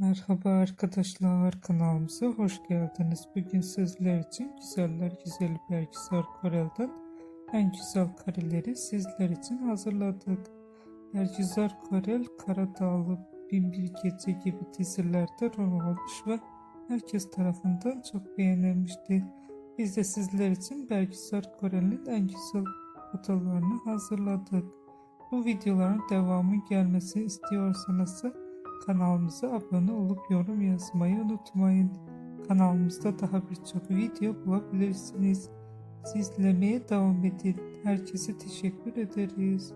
Merhaba arkadaşlar, kanalımıza hoş geldiniz. Bugün sizler için güzeller güzeli Bergüzar Korel'den en güzel kareleri sizler için hazırladık. Bergüzar Korel, Karadağlı, Binbir Gece gibi dizilerde rol almış ve herkes tarafından çok beğenilmişti. Biz de sizler için Bergüzar Korel'in en güzel fotolarını hazırladık. Bu videoların devamı gelmesini istiyorsanız kanalımıza abone olup yorum yazmayı unutmayın. Kanalımızda daha birçok video bulabilirsiniz. Siz izlemeye devam edin. Herkese teşekkür ederiz.